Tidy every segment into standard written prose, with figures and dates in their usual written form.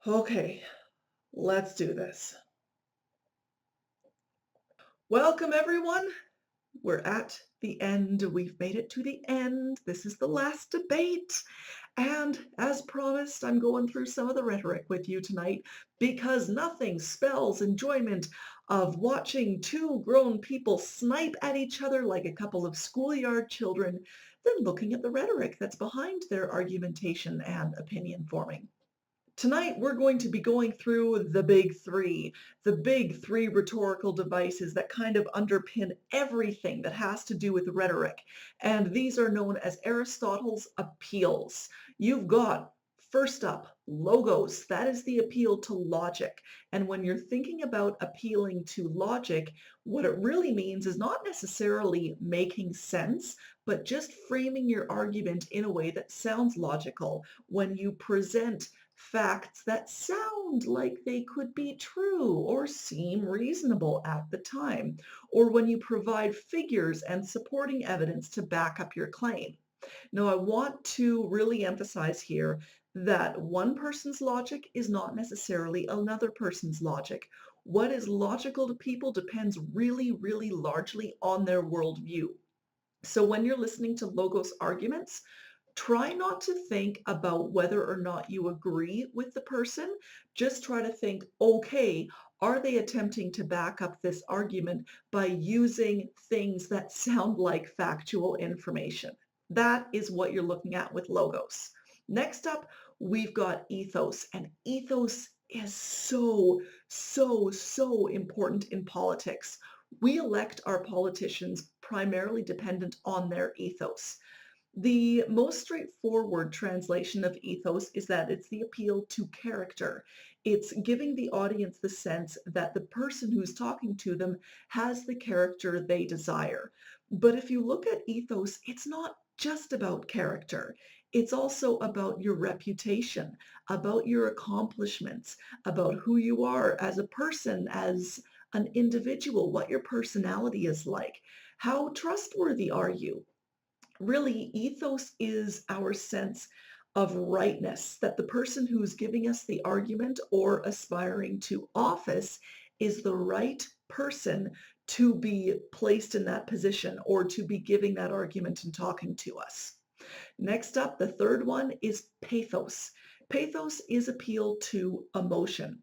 Okay, let's do this. Welcome, everyone. We're at the end. We've made it to the end. This is the last debate. And as promised, I'm going through some of the rhetoric with you tonight because nothing spells enjoyment of watching two grown people snipe at each other like a couple of schoolyard children than looking at the rhetoric that's behind their argumentation and opinion forming. Tonight, we're going to be going through the big three rhetorical devices that kind of underpin everything that has to do with rhetoric. And these are known as Aristotle's appeals. You've got, first up, logos. That is the appeal to logic. And when you're thinking about appealing to logic, what it really means is not necessarily making sense, but just framing your argument in a way that sounds logical when you present facts that sound like they could be true or seem reasonable at the time, or when you provide figures and supporting evidence to back up your claim. Now, I want to really emphasize here that one person's logic is not necessarily another person's logic. What is logical to people depends really, really largely on their worldview. So when you're listening to logos arguments, try not to think about whether or not you agree with the person. Just try to think, okay, are they attempting to back up this argument by using things that sound like factual information? That is what you're looking at with logos. Next up, we've got ethos, and ethos is so important in politics. We elect our politicians primarily dependent on their ethos. The most straightforward translation of ethos is that it's the appeal to character. It's giving the audience the sense that the person who's talking to them has the character they desire. But if you look at ethos, it's not just about character. It's also about your reputation, about your accomplishments, about who you are as a person, as an individual, what your personality is like. How trustworthy are you? Really, ethos is our sense of rightness, that the person who's giving us the argument or aspiring to office is the right person to be placed in that position or to be giving that argument and talking to us. Next up, the third one is pathos. Pathos is appeal to emotion.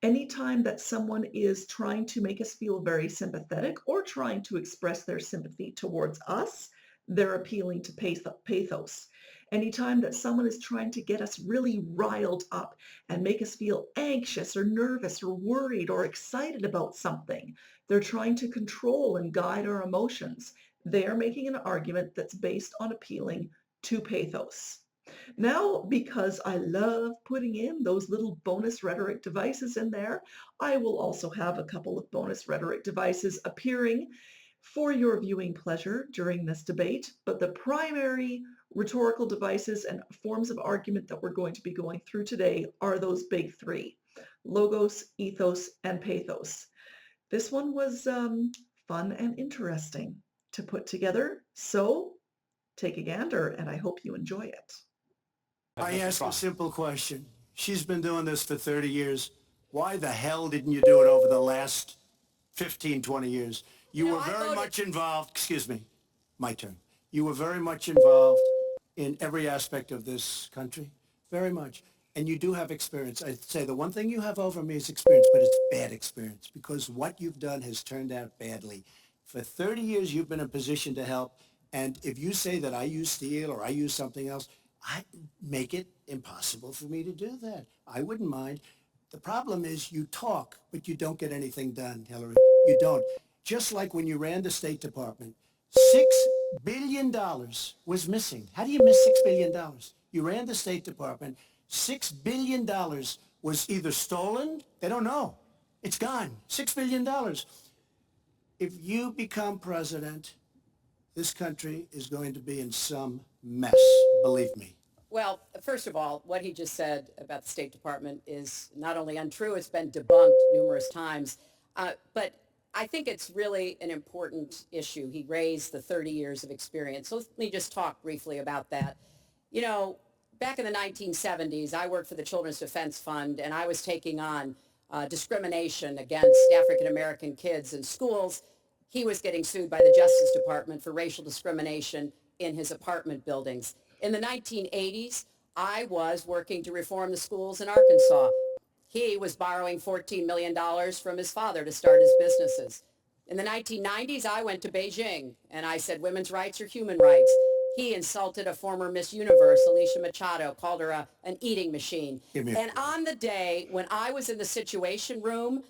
Anytime that someone is trying to make us feel very sympathetic or trying to express their sympathy towards us, they're appealing to pathos. Anytime that someone is trying to get us really riled up and make us feel anxious or nervous or worried or excited about something, they're trying to control and guide our emotions. They are making an argument that's based on appealing to pathos. Now, because I love putting in those little bonus rhetoric devices in there, I will also have a couple of bonus rhetoric devices appearing for your viewing pleasure during this debate, but the primary rhetorical devices and forms of argument that we're going to be going through today are those big three: logos, ethos, and pathos. This one was fun and interesting to put together, so take a gander, and I hope you enjoy it. I ask a simple question. She's been doing this for 30 years. Why the hell didn't you do it over the last 15, 20 years? You were very much involved, excuse me, my turn. You were very much involved in every aspect of this country, very much. And you do have experience. I'd say the one thing you have over me is experience, but it's bad experience because what you've done has turned out badly. For 30 years, you've been in a position to help. And if you say that I use steel or I use something else, I make it impossible for me to do that. I wouldn't mind. The problem is you talk, but you don't get anything done, Hillary. You don't. Just like when you ran the State Department, $6 billion was missing. How do you miss $6 billion? You ran the State Department. $6 billion was either stolen, they don't know. It's gone. $6 billion. If you become president, this country is going to be in some mess, believe me. Well, first of all, what he just said about the State Department is not only untrue, it's been debunked numerous times. But I think it's really an important issue. He raised the 30 years of experience. So let me just talk briefly about that. You know, Back in the 1970s, I worked for the Children's Defense Fund, and I was taking on discrimination against African American kids in schools. He was getting sued by the Justice Department for racial discrimination in his apartment buildings. In the 1980s, I was working to reform the schools in Arkansas. He was borrowing $14 million from his father to start his businesses. In the 1990s, I went to Beijing, and I said women's rights are human rights. He insulted a former Miss Universe, Alicia Machado, called her an eating machine. And on the day when I was in the Situation Room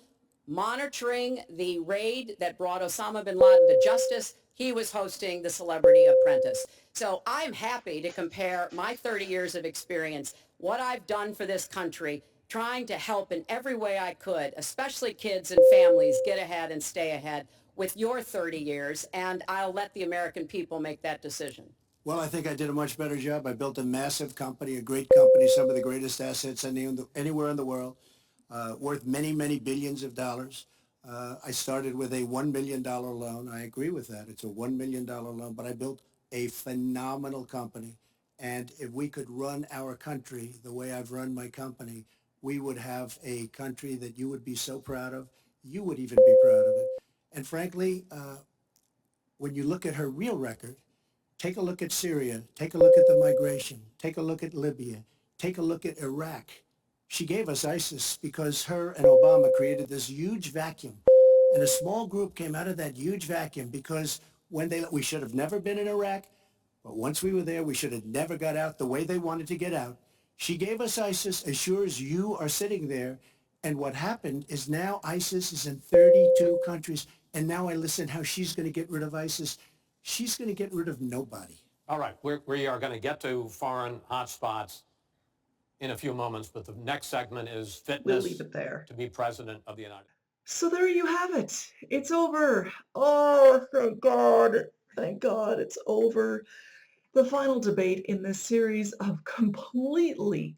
monitoring the raid that brought Osama bin Laden to justice, he was hosting the Celebrity Apprentice. So I'm happy to compare my 30 years of experience, what I've done for this country, trying to help in every way I could, especially kids and families, get ahead and stay ahead, with your 30 years, and I'll let the American people make that decision. Well, I think I did a much better job. I built a massive company, a great company, some of the greatest assets anywhere in the world, worth many, many billions of dollars. I started with a $1 million loan. I agree with that. It's a $1 million loan, but I built a phenomenal company. And if we could run our country the way I've run my company, we would have a country that you would be so proud of. You would even be proud of it. And frankly, when you look at her real record, take a look at Syria, take a look at the migration, take a look at Libya, take a look at Iraq. She gave us ISIS because her and Obama created this huge vacuum. And a small group came out of that huge vacuum because we should have never been in Iraq, but once we were there, we should have never got out the way they wanted to get out. She gave us ISIS as sure as you are sitting there. And what happened is now ISIS is in 32 countries. And now I listen how she's going to get rid of ISIS. She's going to get rid of nobody. All right, we are going to get to foreign hotspots in a few moments, but the next segment is fitness We'll leave it there. to be president of the United States. So there you have it. It's over. Oh, thank God. Thank God it's over. The final debate in this series of completely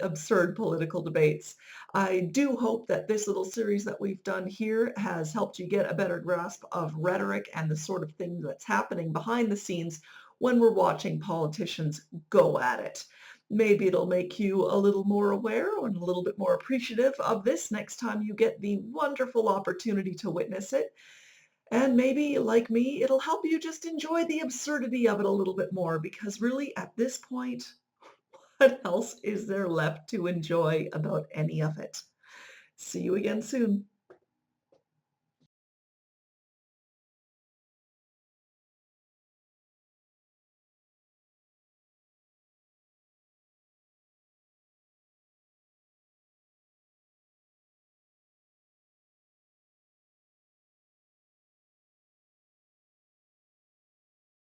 absurd political debates. I do hope that this little series that we've done here has helped you get a better grasp of rhetoric and the sort of thing that's happening behind the scenes when we're watching politicians go at it. Maybe it'll make you a little more aware and a little bit more appreciative of this next time you get the wonderful opportunity to witness it. And maybe, like me, it'll help you just enjoy the absurdity of it a little bit more, because really, at this point, what else is there left to enjoy about any of it? See you again soon.